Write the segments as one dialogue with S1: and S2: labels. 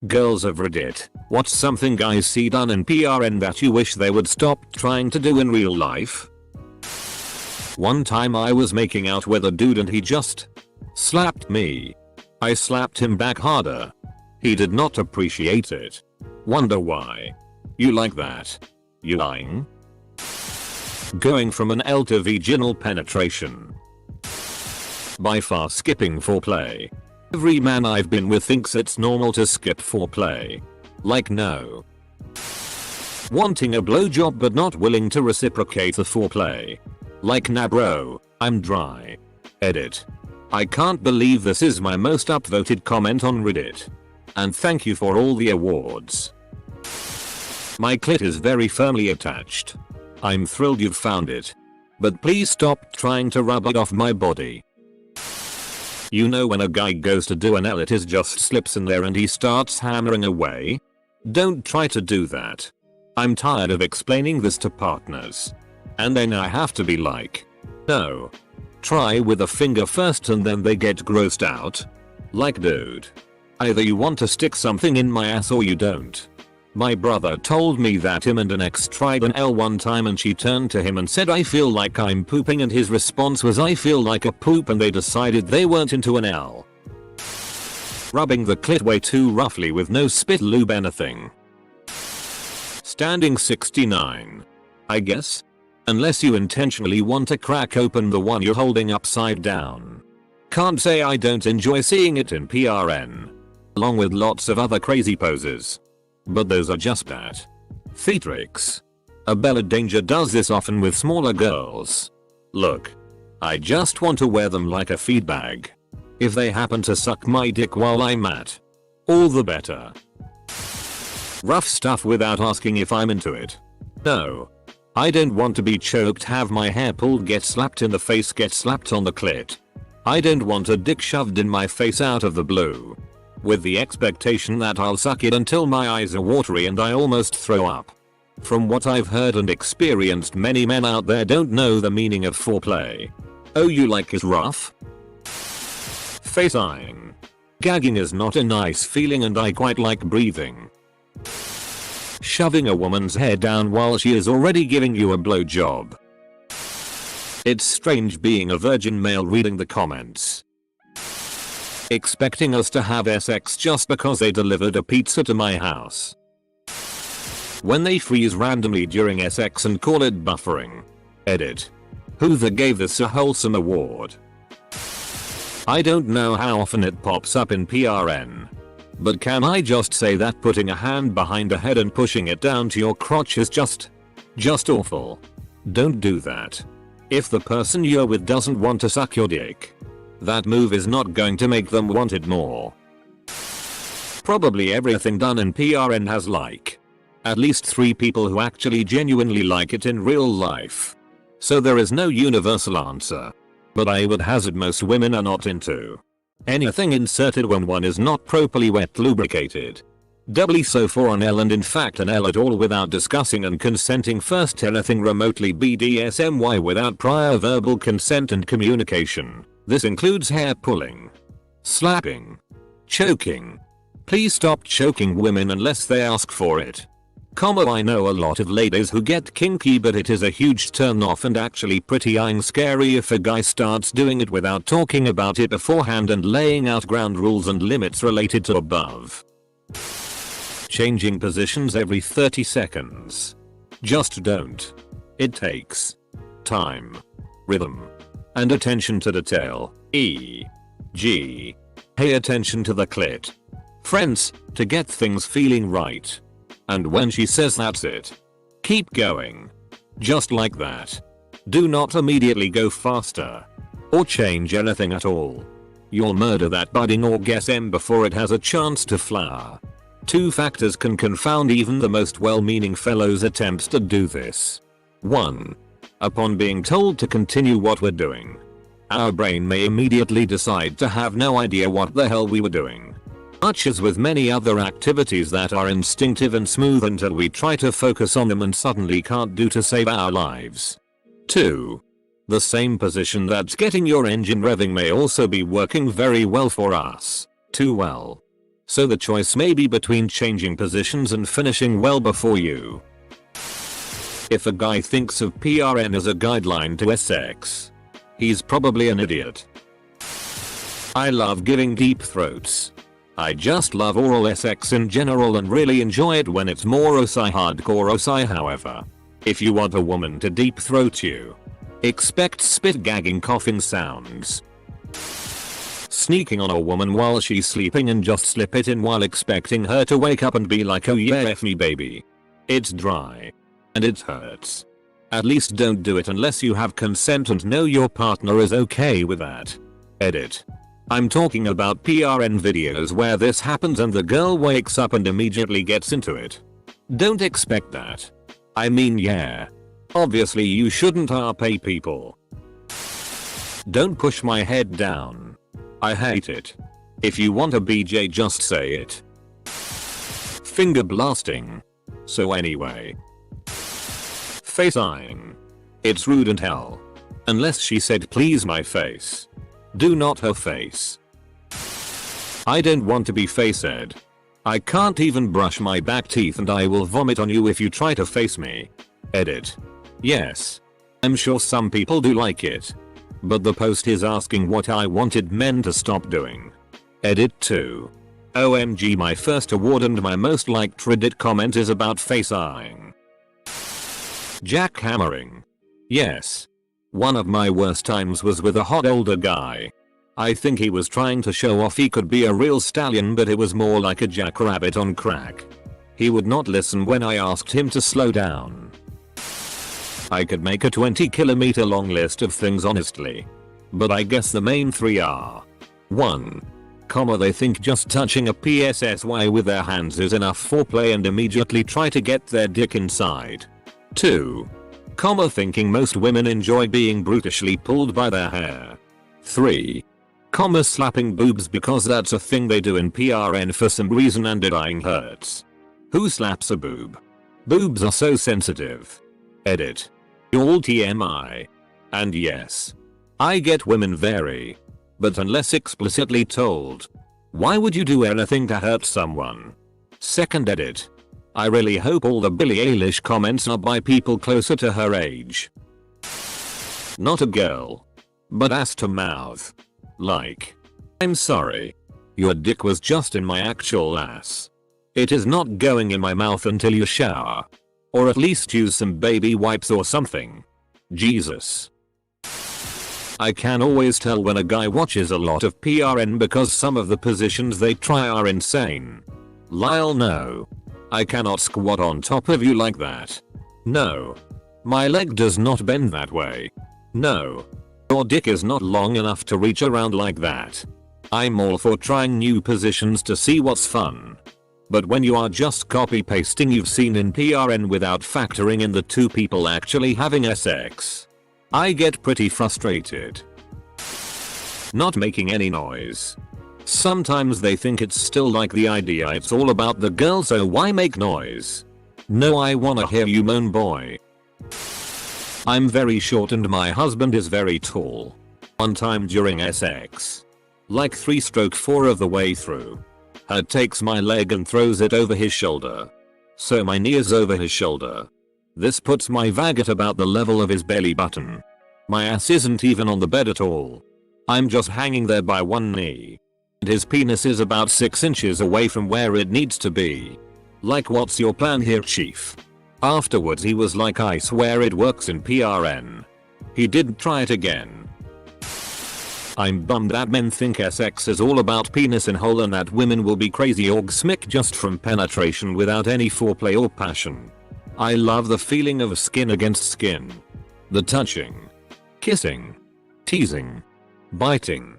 S1: Girls of Reddit, what's something guys see done in PRN that you wish they would stop trying to do in real life? One time I was making out with a dude and he just slapped me. I slapped him back harder. He did not appreciate it. Wonder why. You like that? You lying? Going from an L to vaginal penetration. By far skipping foreplay. Every man I've been with thinks it's normal to skip foreplay. Like no. Wanting a blowjob but not willing to reciprocate the foreplay. Like nah bro, I'm dry. Edit. I can't believe this is my most upvoted comment on Reddit. And thank you for all the awards. My clit is very firmly attached. I'm thrilled you've found it. But please stop trying to rub it off my body. You know when a guy goes to do an L it is just slips in there and he starts hammering away? Don't try to do that. I'm tired of explaining this to partners. And then I have to be like, no. Try with a finger first and then they get grossed out. Like dude. Either you want to stick something in my ass or you don't. My brother told me that him and an ex tried an L one time and she turned to him and said I feel like I'm pooping and his response was I feel like a poop and they decided they weren't into an L. Rubbing the clit way too roughly with no spit lube anything. Standing 69. I guess? Unless you intentionally want to crack open the one you're holding upside down. Can't say I don't enjoy seeing it in PRN. Along with lots of other crazy poses. But those are just that. Theatrics. Abella Danger does this often with smaller girls. Look. I just want to wear them like a feed bag. If they happen to suck my dick while I'm at. All the better. Rough stuff without asking if I'm into it. No. I don't want to be choked, have my hair pulled, get slapped in the face, get slapped on the clit. I don't want a dick shoved in my face out of the blue. With the expectation that I'll suck it until my eyes are watery and I almost throw up. From what I've heard and experienced, many men out there don't know the meaning of foreplay. Oh, you like it rough? Face eyeing. Gagging is not a nice feeling and I quite like breathing. Shoving a woman's hair down while she is already giving you a blowjob. It's strange being a virgin male reading the comments. Expecting us to have sex just because they delivered a pizza to my house. When they freeze randomly during sex and call it buffering. Edit. Whoever gave this a wholesome award. I don't know how often it pops up in PRN. But can I just say that putting a hand behind a head and pushing it down to your crotch is just awful. Don't do that. If the person you're with doesn't want to suck your dick, that move is not going to make them want it more. Probably everything done in PRN has like at least 3 people who actually genuinely like it in real life. So there is no universal answer. But I would hazard most women are not into anything inserted when one is not properly wet lubricated. Doubly so for an L, and in fact an L at all without discussing and consenting first. Anything remotely BDSMY without prior verbal consent and communication. This includes hair pulling, slapping, choking. Please stop choking women unless they ask for it. I know a lot of ladies who get kinky, but it is a huge turn off and actually pretty scary if a guy starts doing it without talking about it beforehand and laying out ground rules and limits related to above. Changing positions every 30 seconds. Just don't. It takes time, rhythm, and attention to detail, e.g. pay attention to the clit. Friends, to get things feeling right. And when she says that's it, keep going. Just like that. Do not immediately go faster. Or change anything at all. You'll murder that budding orgasm before it has a chance to flower. 2 factors can confound even the most well-meaning fellow's attempts to do this. 1. Upon being told to continue what we're doing, our brain may immediately decide to have no idea what the hell we were doing. Much as with many other activities that are instinctive and smooth until we try to focus on them and suddenly can't do to save our lives. 2. The same position that's getting your engine revving may also be working very well for us. Too well. So the choice may be between changing positions and finishing well before you. If a guy thinks of PRN as a guideline to sex, he's probably an idiot. I love giving deep throats. I just love oral sex in general and really enjoy it when it's more OSI hardcore OSI. However, if you want a woman to deep throat you, expect spit gagging coughing sounds. Sneaking on a woman while she's sleeping and just slip it in while expecting her to wake up and be like, oh yeah, F me baby. It's dry. And it hurts. At least don't do it unless you have consent and know your partner is okay with that. Edit. I'm talking about PRN videos where this happens and the girl wakes up and immediately gets into it. Don't expect that. I mean, yeah. Obviously you shouldn't pay people. Don't push my head down. I hate it. If you want a BJ, just say it. Finger blasting. So anyway. Face eyeing. It's rude and hell. Unless she said please my face. Do not her face. I don't want to be face-ed. I can't even brush my back teeth and I will vomit on you if you try to face me. Edit. Yes. I'm sure some people do like it. But the post is asking what I wanted men to stop doing. Edit 2. OMG, my first award and my most liked Reddit comment is about face eyeing. Jackhammering. Yes. One of my worst times was with a hot older guy. I think he was trying to show off he could be a real stallion, but it was more like a jackrabbit on crack. He would not listen when I asked him to slow down. I could make a 20-kilometer long list of things honestly. But I guess the main three are 1. They think just touching a PSSY with their hands is enough foreplay and immediately try to get their dick inside. 2. Thinking most women enjoy being brutishly pulled by their hair. 3. Slapping boobs because that's a thing they do in PRN for some reason and it dying hurts. Who slaps a boob? Boobs are so sensitive. Edit. All TMI. And yes. I get women vary. But unless explicitly told. Why would you do anything to hurt someone? Second edit. I really hope all the Billie Eilish comments are by people closer to her age. Not a girl. But ass to mouth. Like. I'm sorry. Your dick was just in my actual ass. It is not going in my mouth until you shower. Or at least use some baby wipes or something. Jesus. I can always tell when a guy watches a lot of PRN because some of the positions they try are insane. Lyle, no. I cannot squat on top of you like that. No. My leg does not bend that way. No. Your dick is not long enough to reach around like that. I'm all for trying new positions to see what's fun. But when you are just copy pasting you've seen in PRN without factoring in the two people actually having sex, I get pretty frustrated. Not making any noise. Sometimes they think it's still like the idea it's all about the girl, so why make noise? No, I wanna hear you moan, boy. I'm very short and my husband is very tall. One time during sex, like 3/4 of the way through, her takes my leg and throws it over his shoulder. So my knee is over his shoulder. This puts my vag at about the level of his belly button. My ass isn't even on the bed at all. I'm just hanging there by one knee. And his penis is about 6 inches away from where it needs to be. Like, what's your plan here, chief? Afterwards he was like, I swear it works in PRN. He didn't try it again. I'm bummed that men think sex is all about penis and hole and that women will be crazy orgasmic just from penetration without any foreplay or passion. I love the feeling of skin against skin. The touching. Kissing. Teasing. Biting.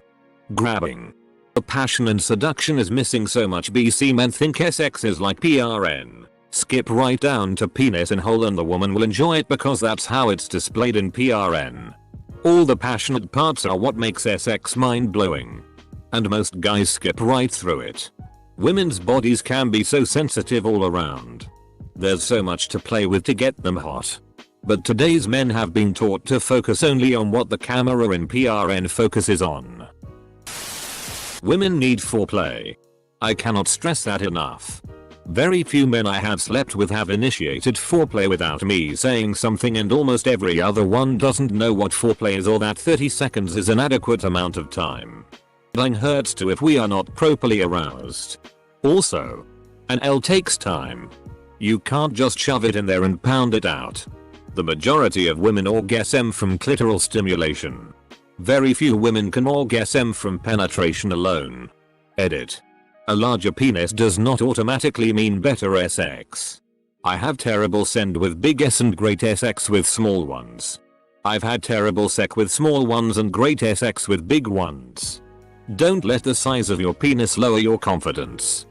S1: Grabbing. The passion and seduction is missing so much. BC men think sex is like PRN. Skip right down to penis and hole and the woman will enjoy it because that's how it's displayed in PRN. All the passionate parts are what makes sex mind-blowing. And most guys skip right through it. Women's bodies can be so sensitive all around. There's so much to play with to get them hot. But today's men have been taught to focus only on what the camera in PRN focuses on. Women need foreplay. I cannot stress that enough. Very few men I have slept with have initiated foreplay without me saying something, and almost every other one doesn't know what foreplay is or that 30 seconds is an adequate amount of time. Bang hurts too if we are not properly aroused. Also, an L takes time. You can't just shove it in there and pound it out. The majority of women orgasm from clitoral stimulation. Very few women can orgasm from penetration alone. Edit. A larger penis does not automatically mean better sex. I have terrible send with big S and great sex with small ones. I've had terrible sex with small ones and great sex with big ones. Don't let the size of your penis lower your confidence.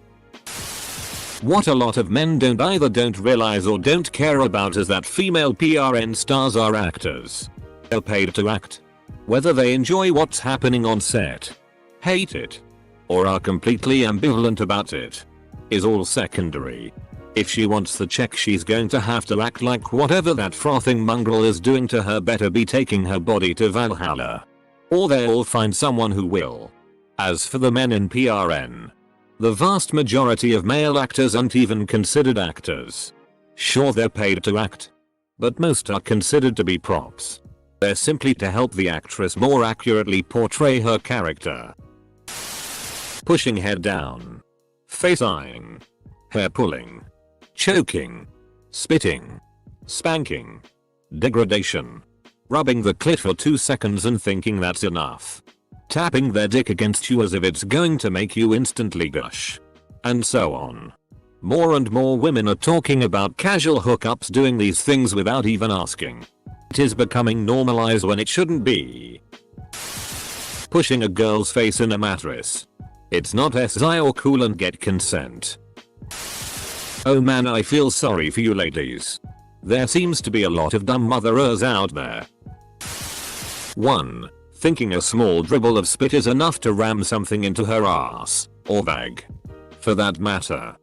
S1: What a lot of men either don't realize or don't care about is that female PRN stars are actors. They're paid to act. Whether they enjoy what's happening on set, hate it, or are completely ambivalent about it, is all secondary. If she wants the check, she's going to have to act like whatever that frothing mongrel is doing to her better be taking her body to Valhalla. Or they'll find someone who will. As for the men in PRN, the vast majority of male actors aren't even considered actors. Sure, they're paid to act, but most are considered to be props. They're simply to help the actress more accurately portray her character. Pushing head down, face eyeing, hair pulling, choking, spitting, spanking, degradation, rubbing the clit for 2 seconds and thinking that's enough, tapping their dick against you as if it's going to make you instantly gush, and so on. More and more women are talking about casual hookups doing these things without even asking. It is becoming normalized when it shouldn't be. Pushing a girl's face in a mattress. It's not SI or cool and get consent. Oh man, I feel sorry for you ladies. There seems to be a lot of dumb motherers out there. 1. Thinking a small dribble of spit is enough to ram something into her ass, or bag, for that matter.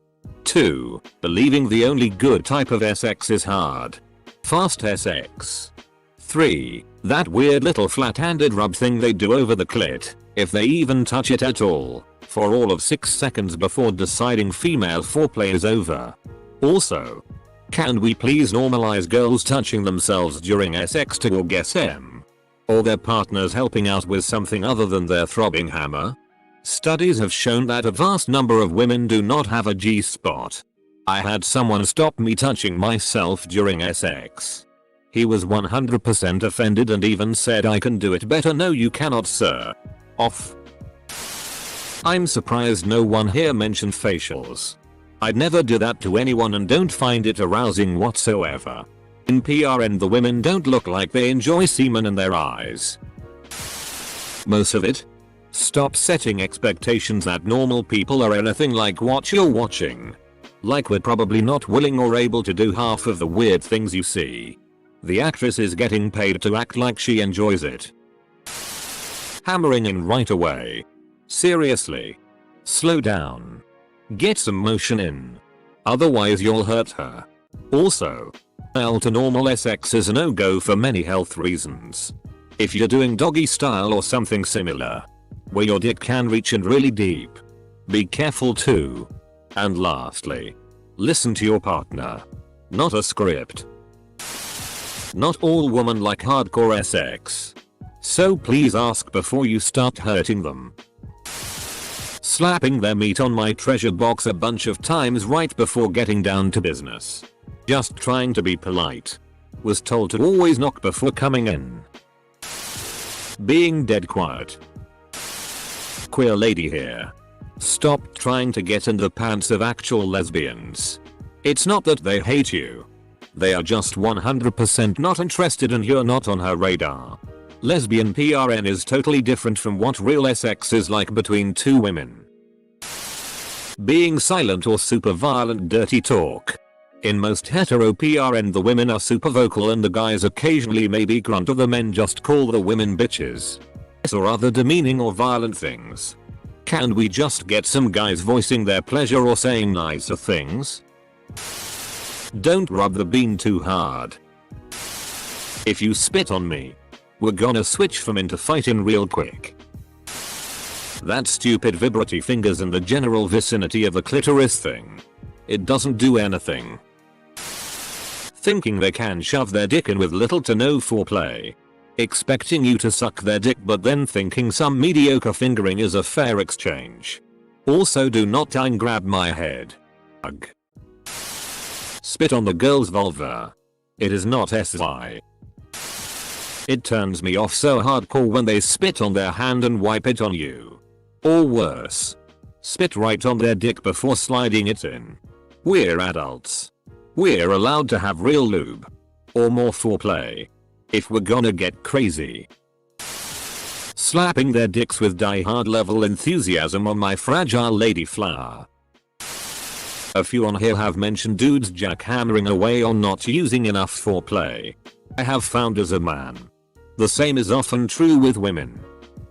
S1: 2. Believing the only good type of sex is hard, fast sex. 3. That weird little flat-handed rub thing they do over the clit, if they even touch it at all, for all of 6 seconds before deciding female foreplay is over. Also, can we please normalize girls touching themselves during sex to orgasm? Or their partners helping out with something other than their throbbing hammer? Studies have shown that a vast number of women do not have a G-spot. I had someone stop me touching myself during sex. He was 100% offended and even said, "I can do it better." "No you cannot sir." Off. I'm surprised no one here mentioned facials. I'd never do that to anyone and don't find it arousing whatsoever. In PRN the women don't look like they enjoy semen in their eyes. Most of it. Stop setting expectations that normal people are anything like what you're watching. Like we're probably not willing or able to do half of the weird things you see. The actress is getting paid to act like she enjoys it. Hammering in right away. Seriously. Slow down. Get some motion in. Otherwise you'll hurt her. Also, L to normal sex is a no-go for many health reasons. If you're doing doggy style or something similar, where your dick can reach in really deep, be careful too. And lastly, listen to your partner. Not a script. Not all women like hardcore sex. So please ask before you start hurting them. Slapping their meat on my treasure box a bunch of times right before getting down to business. Just trying to be polite. Was told to always knock before coming in. Being dead quiet. Queer lady here. Stop trying to get in the pants of actual lesbians. It's not that they hate you. They are just 100% not interested and you're not on her radar. Lesbian PRN is totally different from what real sex is like between two women. Being silent or super violent dirty talk. In most hetero PRN the women are super vocal and the guys occasionally maybe grunt or the men just call the women bitches. Or other demeaning or violent things. Can we just get some guys voicing their pleasure or saying nicer things? Don't rub the bean too hard. If you spit on me, we're gonna switch from into fighting real quick. That stupid vibratory fingers in the general vicinity of the clitoris thing. It doesn't do anything. Thinking they can shove their dick in with little to no foreplay. Expecting you to suck their dick but then thinking some mediocre fingering is a fair exchange. Also do not time grab my head. Ugh. Spit on the girl's vulva. It is not SI. It turns me off so hardcore when they spit on their hand and wipe it on you. Or worse. Spit right on their dick before sliding it in. We're adults. We're allowed to have real lube. Or more foreplay. If we're gonna get crazy. Slapping their dicks with die-hard level enthusiasm on my fragile lady flower. A few on here have mentioned dudes jackhammering away on not using enough foreplay. I have found as a man. The same is often true with women.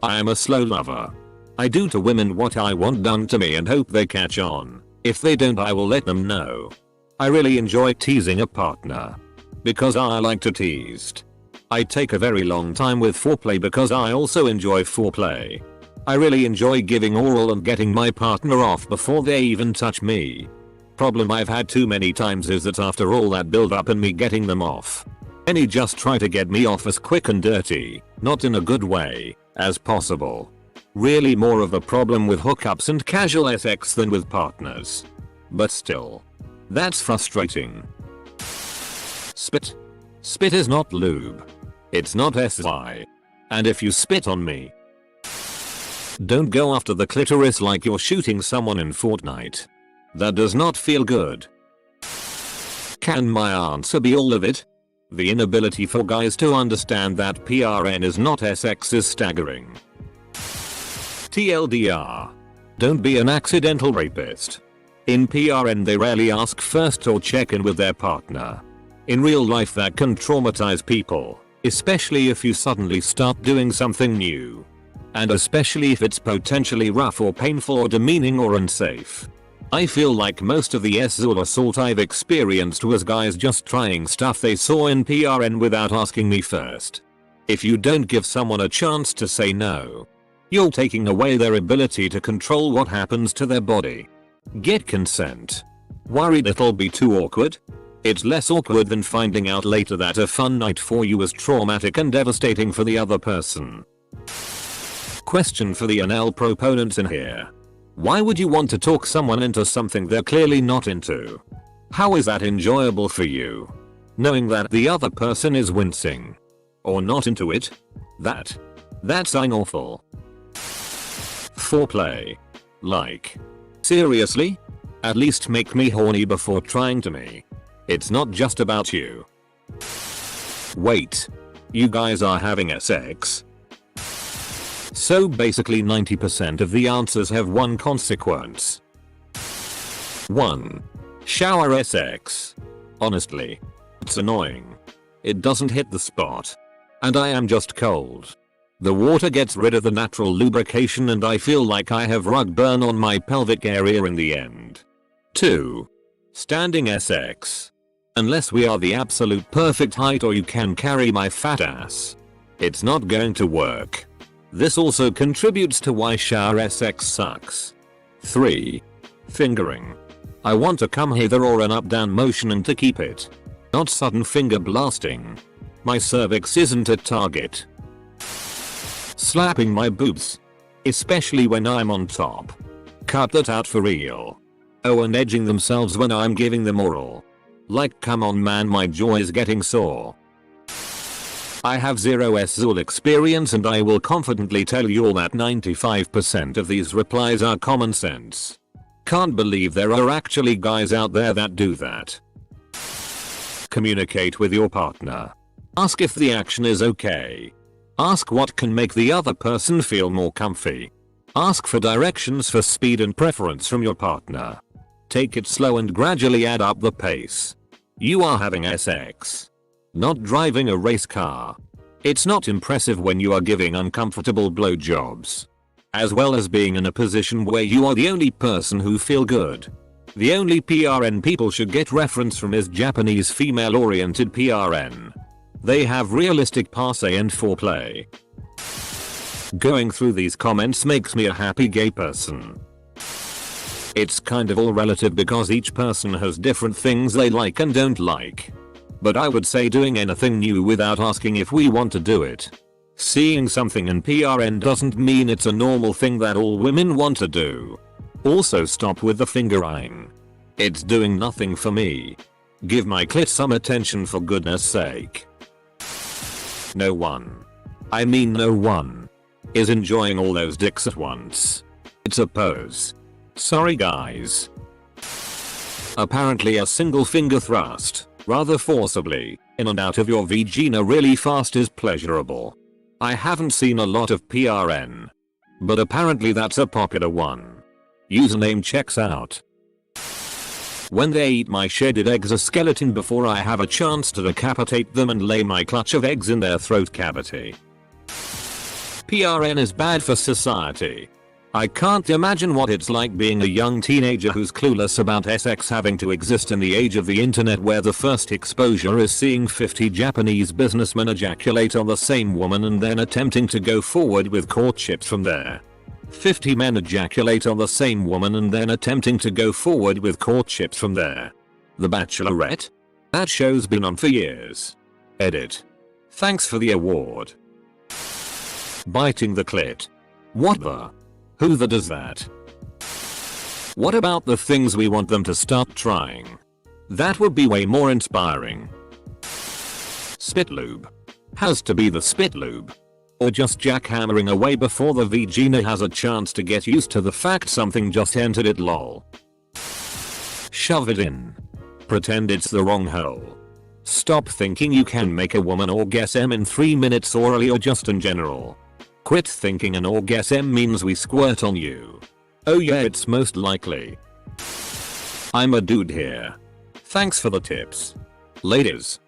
S1: I am a slow lover. I do to women what I want done to me and hope they catch on. If they don't, I will let them know. I really enjoy teasing a partner. Because I like to teased. I take a very long time with foreplay because I also enjoy foreplay. I really enjoy giving oral and getting my partner off before they even touch me. Problem I've had too many times is that after all that build up and me getting them off, many just try to get me off as quick and dirty, not in a good way, as possible. Really more of a problem with hookups and casual sex than with partners. But still. That's frustrating. Spit. Spit is not lube. It's not SI. And if you spit on me, don't go after the clitoris like you're shooting someone in Fortnite. That does not feel good. Can my answer be all of it? The inability for guys to understand that PRN is not SX is staggering. TLDR. Don't be an accidental rapist. In PRN they rarely ask first or check in with their partner. In real life that can traumatize people, especially if you suddenly start doing something new. And especially if it's potentially rough or painful or demeaning or unsafe. I feel like most of the sexual assault I've experienced was guys just trying stuff they saw in PRN without asking me first. If you don't give someone a chance to say no, you're taking away their ability to control what happens to their body. Get consent. Worried it'll be too awkward? It's less awkward than finding out later that a fun night for you was traumatic and devastating for the other person. Question for the anal proponents in here. Why would you want to talk someone into something they're clearly not into? How is that enjoyable for you? Knowing that the other person is wincing. Or not into it? That's awful. Foreplay. Like. Seriously? At least make me horny before trying to me. It's not just about you. Wait. You guys are having sex? So basically 90% of the answers have one consequence. 1. Shower sex. Honestly. It's annoying. It doesn't hit the spot. And I am just cold. The water gets rid of the natural lubrication and I feel like I have rug burn on my pelvic area in the end. 2. Standing sex. Unless we are the absolute perfect height or you can carry my fat ass. It's not going to work. This also contributes to why shower sex sucks. 3. Fingering. I want to come hither or an up down motion and to keep it. Not sudden finger blasting. My cervix isn't a target. Slapping my boobs. Especially when I'm on top. Cut that out for real. Oh, and edging themselves when I'm giving them oral. Like come on man, my jaw is getting sore. I have zero sexual experience and I will confidently tell you all that 95% of these replies are common sense. Can't believe there are actually guys out there that do that. Communicate with your partner. Ask if the action is okay. Ask what can make the other person feel more comfy. Ask for directions for speed and preference from your partner. Take it slow and gradually add up the pace. You are having sex. Not driving a race car. It's not impressive when you are giving uncomfortable blowjobs. As well as being in a position where you are the only person who feel good. The only PRN people should get reference from is Japanese female-oriented PRN. They have realistic passe and foreplay. Going through these comments makes me a happy gay person. It's kind of all relative because each person has different things they like and don't like. But I would say doing anything new without asking if we want to do it. Seeing something in PRN doesn't mean it's a normal thing that all women want to do. Also stop with the finger eyeing. It's doing nothing for me. Give my clit some attention for goodness sake. No one. I mean no one. Is enjoying all those dicks at once. It's a pose. Sorry guys. Apparently a single finger thrust, rather forcibly, in and out of your vagina really fast is pleasurable. I haven't seen a lot of PRN. But apparently that's a popular one. Username checks out. When they eat my shredded exoskeleton before I have a chance to decapitate them and lay my clutch of eggs in their throat cavity. PRN is bad for society. I can't imagine what it's like being a young teenager who's clueless about sex having to exist in the age of the internet where the first exposure is seeing 50 Japanese businessmen ejaculate on the same woman and then attempting to go forward with courtships from there. 50 men ejaculate on the same woman and then attempting to go forward with courtships from there. The Bachelorette? That show's been on for years. Edit. Thanks for the award. Biting the clit. What the? Who the does that? What about the things we want them to start trying? That would be way more inspiring. Spit lube. Has to be the spit lube. Or just jackhammering away before the vagina has a chance to get used to the fact something just entered it lol. Shove it in. Pretend it's the wrong hole. Stop thinking you can make a woman orgasm in 3 minutes orally or just in general. Quit thinking an orgasm means we squirt on you. Oh yeah, it's most likely. I'm a dude here. Thanks for the tips. Ladies.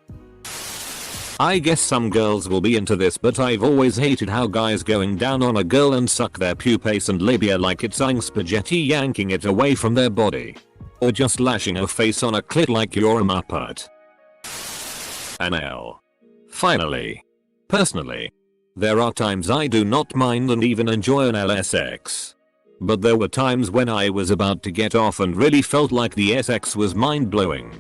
S1: I guess some girls will be into this, but I've always hated how guys going down on a girl and suck their pupace and labia like it's eyeing spaghetti, yanking it away from their body. Or just lashing a face on a clit like you're a muppet. An L. Finally. Personally. There are times I do not mind and even enjoy an LSX. But there were times when I was about to get off and really felt like the SX was mind-blowing.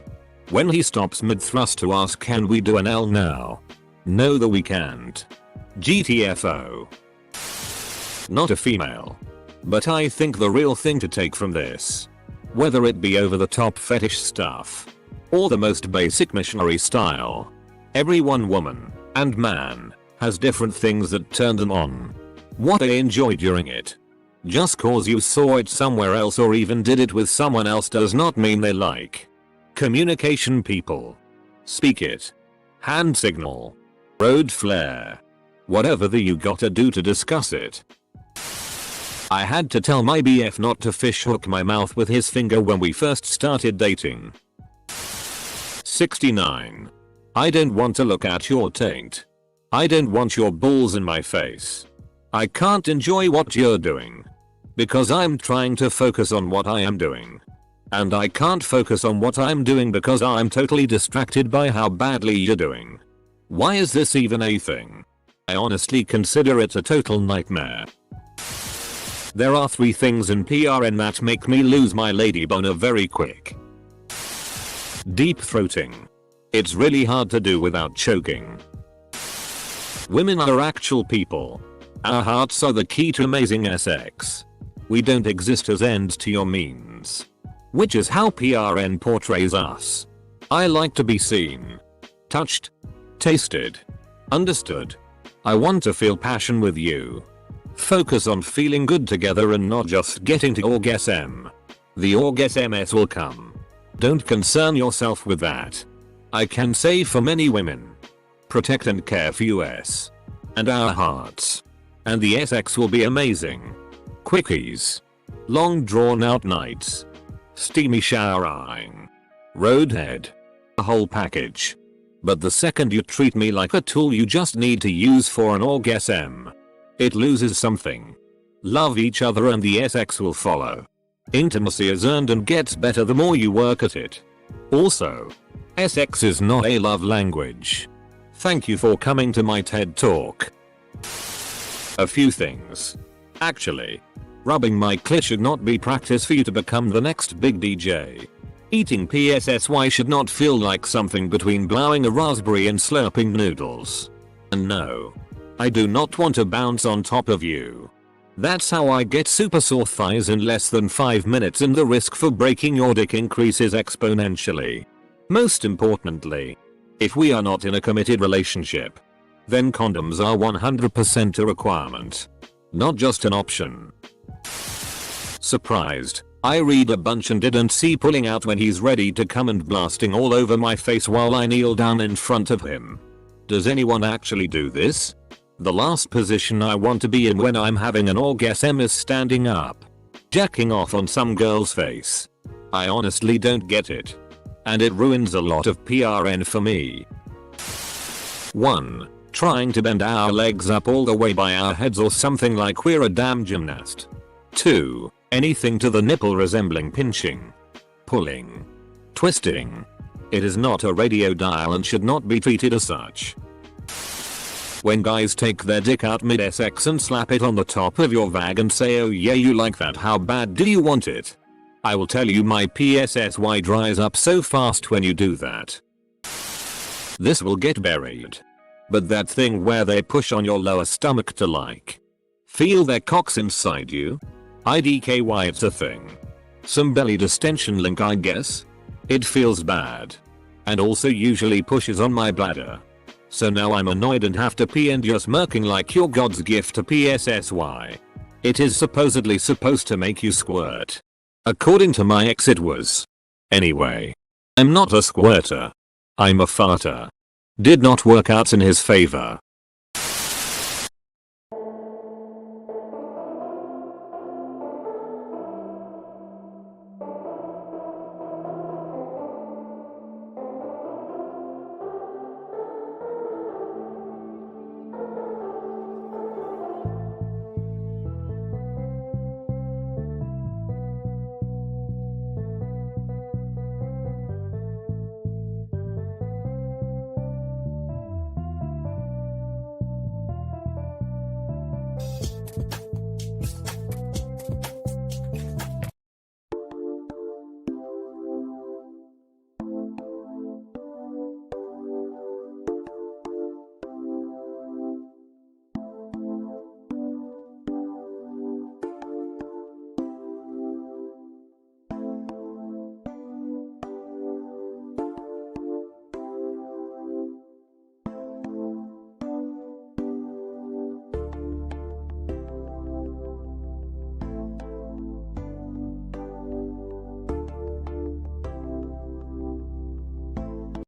S1: When he stops mid-thrust to ask, can we do an L now? No, that we can't. GTFO. Not a female. But I think the real thing to take from this, whether it be over the top fetish stuff, or the most basic missionary style, everyone, woman and man, has different things that turn them on. What they enjoy during it. Just cause you saw it somewhere else or even did it with someone else does not mean they like. Communication, people. Speak it. Hand signal. Road flare. Whatever you gotta do to discuss it. I had to tell my BF not to fishhook my mouth with his finger when we first started dating. 69. I don't want to look at your taint. I don't want your balls in my face. I can't enjoy what you're doing. Because I'm trying to focus on what I am doing. And I can't focus on what I'm doing because I'm totally distracted by how badly you're doing. Why is this even a thing? I honestly consider it a total nightmare. There are 3 things in PRN that make me lose my lady boner very quick. Deep throating. It's really hard to do without choking. Women are actual people. Our hearts are the key to amazing sex. We don't exist as ends to your means. Which is how PRN portrays us. I like to be seen. Touched. Tasted. Understood. I want to feel passion with you. Focus on feeling good together and not just getting to orgasm. The orgasms will come. Don't concern yourself with that. I can say for many women. Protect and care for us. And our hearts. And the sex will be amazing. Quickies. Long drawn out nights. Steamy showering. Roadhead. A whole package. But the second you treat me like a tool you just need to use for an orgasm, it loses something. Love each other and the sex will follow. Intimacy is earned and gets better the more you work at it. Also, sex is not a love language. Thank you for coming to my TED Talk. A few things. Actually, rubbing my clit should not be practice for you to become the next big DJ. Eating PSSY should not feel like something between blowing a raspberry and slurping noodles. And no, I do not want to bounce on top of you. That's how I get super sore thighs in less than 5 minutes, and the risk for breaking your dick increases exponentially. Most importantly, if we are not in a committed relationship, then condoms are 100% a requirement, not just an option. Surprised, I read a bunch and didn't see pulling out when he's ready to come and blasting all over my face while I kneel down in front of him. Does anyone actually do this? The last position I want to be in when I'm having an orgasm is standing up, jacking off on some girl's face. I honestly don't get it. And it ruins a lot of PRN for me. 1. Trying to bend our legs up all the way by our heads or something like we're a damn gymnast. 2. Anything to the nipple resembling pinching, pulling, twisting. It is not a radio dial and should not be treated as such. When guys take their dick out mid-sex and slap it on the top of your vag and say, oh yeah, you like that, how bad do you want it? I will tell you, my PSSY dries up so fast when you do that. This will get buried. But that thing where they push on your lower stomach to like feel their cocks inside you? IDKY, it's a thing. Some belly distension link, I guess. It feels bad. And also usually pushes on my bladder. So now I'm annoyed and have to pee, and you're smirking like you're God's gift to PSSY. It is supposedly supposed to make you squirt. According to my ex it was. Anyway. I'm not a squirter. I'm a farter. Did not work out in his favor.